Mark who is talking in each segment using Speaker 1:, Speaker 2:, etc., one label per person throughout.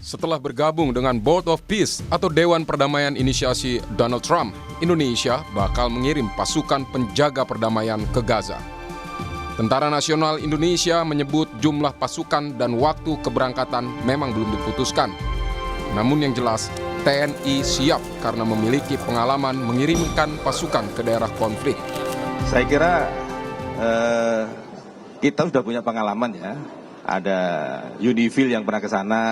Speaker 1: Setelah bergabung dengan Board of Peace atau Dewan Perdamaian Inisiasi Donald Trump, Indonesia bakal mengirim pasukan penjaga perdamaian ke Gaza. Tentara Nasional Indonesia menyebut jumlah pasukan dan waktu keberangkatan memang belum diputuskan. Namun yang jelas, TNI siap karena memiliki pengalaman mengirimkan pasukan ke daerah konflik.
Speaker 2: Saya kira kita sudah punya pengalaman ya. Ada Unifil yang pernah ke sana,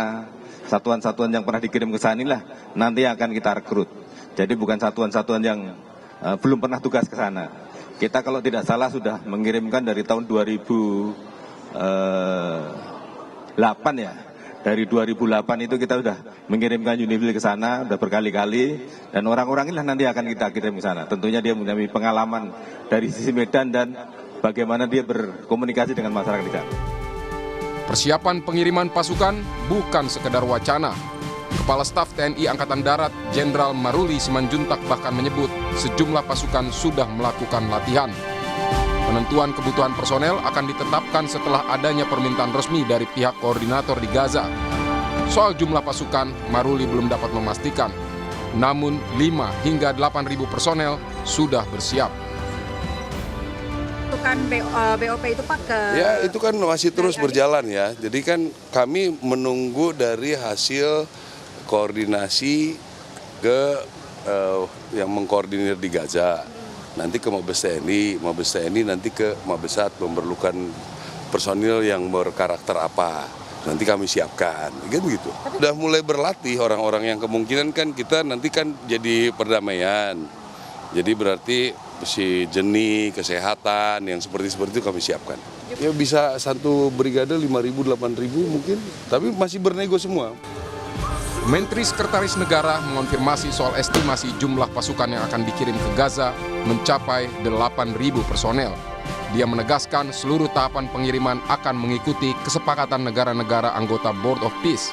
Speaker 2: satuan-satuan yang pernah dikirim ke sana lah nanti akan kita rekrut. Jadi bukan satuan-satuan yang belum pernah tugas ke sana. Kita kalau tidak salah sudah mengirimkan dari tahun 2008 ya. Dari 2008 itu kita sudah mengirimkan Unifil ke sana, sudah berkali-kali, dan orang-orang inilah nanti akan kita kirim ke sana. Tentunya dia mempunyai pengalaman dari sisi medan dan bagaimana dia berkomunikasi dengan masyarakat di sana.
Speaker 1: Persiapan pengiriman pasukan bukan sekedar wacana. Kepala Staf TNI Angkatan Darat Jenderal Maruli Simanjuntak bahkan menyebut sejumlah pasukan sudah melakukan latihan. Penentuan kebutuhan personel akan ditetapkan setelah adanya permintaan resmi dari pihak koordinator di Gaza. Soal jumlah pasukan, Maruli belum dapat memastikan. Namun 5 hingga 8.000 personel sudah bersiap.
Speaker 3: Itu kan BOP itu Pak ke...
Speaker 4: Ya itu kan masih terus berjalan ya. Jadi kan kami menunggu dari hasil koordinasi ke yang mengkoordinir di Gaza. Nanti ke Mabes TNI nanti ke Mabesat memerlukan personil yang berkarakter apa. Nanti kami siapkan, kan begitu. Udah mulai berlatih orang-orang yang kemungkinan kan kita nanti kan jadi perdamaian. Jadi berarti si jenis, kesehatan, yang seperti itu kami siapkan. Ya bisa satu brigade 5.000, 8.000 mungkin, tapi masih bernego semua.
Speaker 1: Menteri Sekretaris Negara mengonfirmasi soal estimasi jumlah pasukan yang akan dikirim ke Gaza mencapai 8.000 personel. Dia menegaskan seluruh tahapan pengiriman akan mengikuti kesepakatan negara-negara anggota Board of Peace.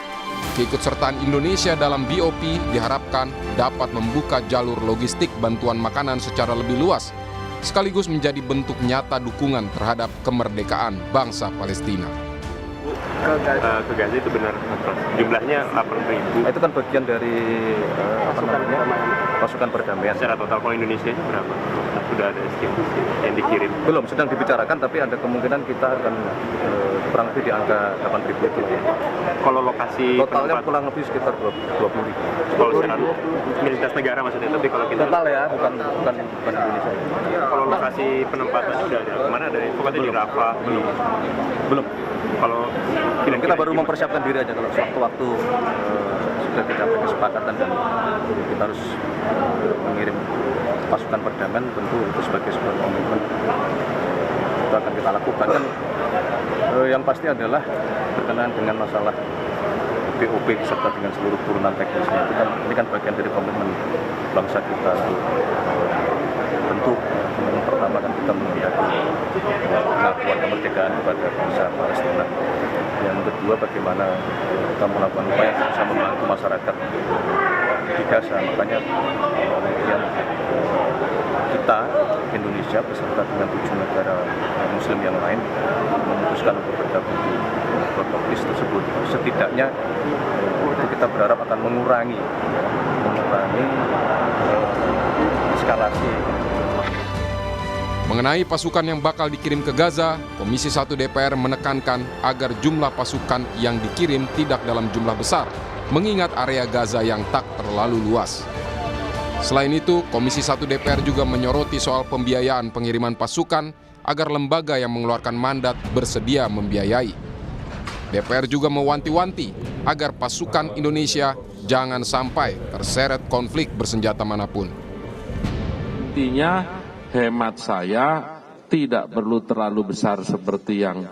Speaker 1: Keikutsertaan Indonesia dalam BOP diharapkan dapat membuka jalur logistik bantuan makanan secara lebih luas, sekaligus menjadi bentuk nyata dukungan terhadap kemerdekaan bangsa Palestina.
Speaker 5: Ke Gaza itu benar jumlahnya 8.000.
Speaker 6: Itu kan bagian dari pasukan perdamaian.
Speaker 5: Secara total kalau Indonesia itu berapa? Sudah ada estimasi yang dikirim?
Speaker 6: Belum, sedang dibicarakan, tapi ada kemungkinan kita akan kurang lebih di angka 8.000 itu.
Speaker 5: Kalau lokasi
Speaker 6: totalnya kurang lebih sekitar 20.000.
Speaker 5: Kalau secara militas negara maksudnya, tapi kalau kita
Speaker 6: total ya, bukan Indonesia.
Speaker 5: Kalau lokasi penempatannya udah ada kemana? Ada pokoknya di Rafah.
Speaker 6: Belum.
Speaker 5: Kalau
Speaker 6: kita baru mempersiapkan diri aja kalau sewaktu-waktu sudah dicapai kesepakatan dan kita harus mengirim pasukan perdamaian, tentu itu sebagai sebuah komitmen itu akan kita lakukan. Dan yang pasti adalah berkenaan dengan masalah BOP serta dengan seluruh turunan teknisnya. Ini kan bagian dari komitmen bangsa kita untuk tentu yang pertama kan kita menghendaki pengakuan kemerdekaan kepada bangsa Palestina. Yang kedua bagaimana kita melakukan upaya untuk bisa membantu masyarakat di Gaza. Makanya kemudian kita Indonesia beserta dengan 7 negara Muslim yang lain memutuskan untuk bergabung di Board of Peace tersebut. Setidaknya itu kita berharap akan mengurangi eskalasi.
Speaker 1: Mengenai pasukan yang bakal dikirim ke Gaza, Komisi 1 DPR menekankan agar jumlah pasukan yang dikirim tidak dalam jumlah besar, mengingat area Gaza yang tak terlalu luas. Selain itu, Komisi 1 DPR juga menyoroti soal pembiayaan pengiriman pasukan agar lembaga yang mengeluarkan mandat bersedia membiayai. DPR juga mewanti-wanti agar pasukan Indonesia jangan sampai terseret konflik bersenjata manapun.
Speaker 7: Intinya, hemat saya tidak perlu terlalu besar seperti yang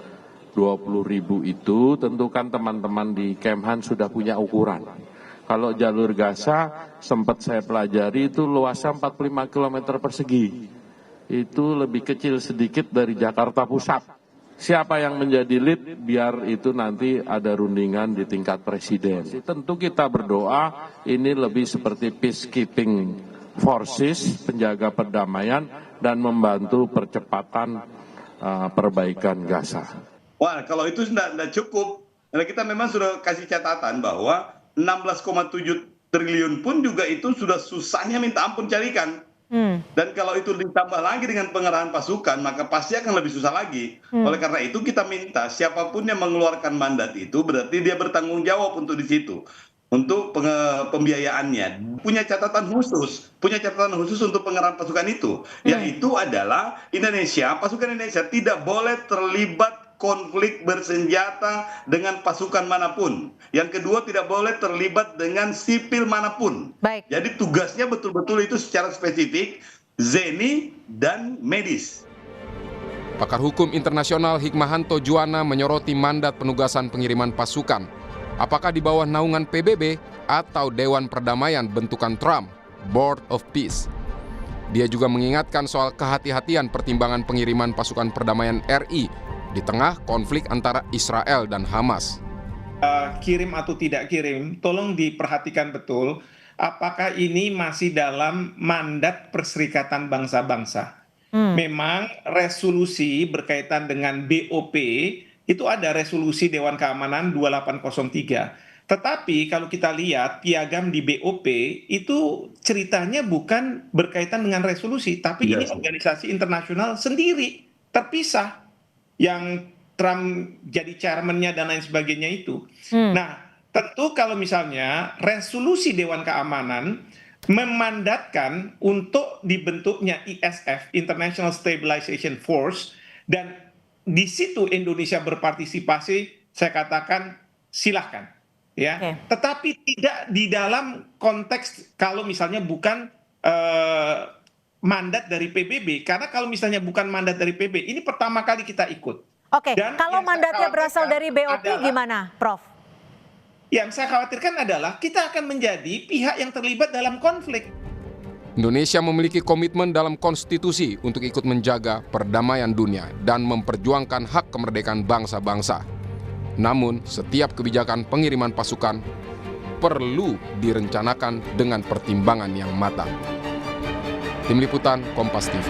Speaker 7: 20.000 itu. Tentu kan teman-teman di Kemhan sudah punya ukuran. Kalau jalur Gaza sempat saya pelajari itu luasnya 45 km persegi. Itu lebih kecil sedikit dari Jakarta Pusat. Siapa yang menjadi lead biar itu nanti ada rundingan di tingkat presiden. Tentu kita berdoa ini lebih seperti peacekeeping forces, penjaga perdamaian, dan membantu percepatan perbaikan Gaza.
Speaker 8: Wah, kalau itu tidak cukup. Karena kita memang sudah kasih catatan bahwa 16,7 triliun pun juga itu sudah susahnya minta ampun carikan. Dan kalau itu ditambah lagi dengan pengerahan pasukan, maka pasti akan lebih susah lagi. Oleh karena itu kita minta siapapun yang mengeluarkan mandat itu berarti dia bertanggung jawab untuk di situ. Untuk pembiayaannya. Punya catatan khusus untuk pengerahan pasukan itu. Yaitu adalah pasukan Indonesia tidak boleh terlibat konflik bersenjata dengan pasukan manapun. Yang kedua, tidak boleh terlibat dengan sipil manapun.
Speaker 3: Baik.
Speaker 8: Jadi tugasnya betul-betul itu secara spesifik ZENI dan medis.
Speaker 1: Pakar hukum internasional Hikmahanto Juwana menyoroti mandat penugasan pengiriman pasukan. Apakah di bawah naungan PBB atau Dewan Perdamaian bentukan Trump, Board of Peace. Dia juga mengingatkan soal kehati-hatian pertimbangan pengiriman pasukan perdamaian RI di tengah konflik antara Israel dan Hamas.
Speaker 9: Kirim atau tidak kirim, tolong diperhatikan betul apakah ini masih dalam mandat Perserikatan Bangsa-Bangsa. Memang resolusi berkaitan dengan BOP itu ada resolusi Dewan Keamanan 2803. Tetapi kalau kita lihat piagam di BOP itu ceritanya bukan berkaitan dengan resolusi, tapi ini organisasi internasional sendiri, terpisah. Yang Trump jadi chairman-nya dan lain sebagainya itu. Nah, tentu kalau misalnya resolusi Dewan Keamanan memandatkan untuk dibentuknya ISF, International Stabilization Force, dan di situ Indonesia berpartisipasi, saya katakan silahkan. Ya. Tetapi tidak di dalam konteks kalau misalnya bukan mandat dari PBB, karena kalau misalnya bukan mandat dari PBB, ini pertama kali kita ikut.
Speaker 3: Oke, kalau mandatnya berasal dari BOP gimana, Prof?
Speaker 9: Yang saya khawatirkan adalah kita akan menjadi pihak yang terlibat dalam konflik.
Speaker 1: Indonesia memiliki komitmen dalam konstitusi untuk ikut menjaga perdamaian dunia dan memperjuangkan hak kemerdekaan bangsa-bangsa. Namun, setiap kebijakan pengiriman pasukan perlu direncanakan dengan pertimbangan yang matang. Tim Liputan Kompas TV.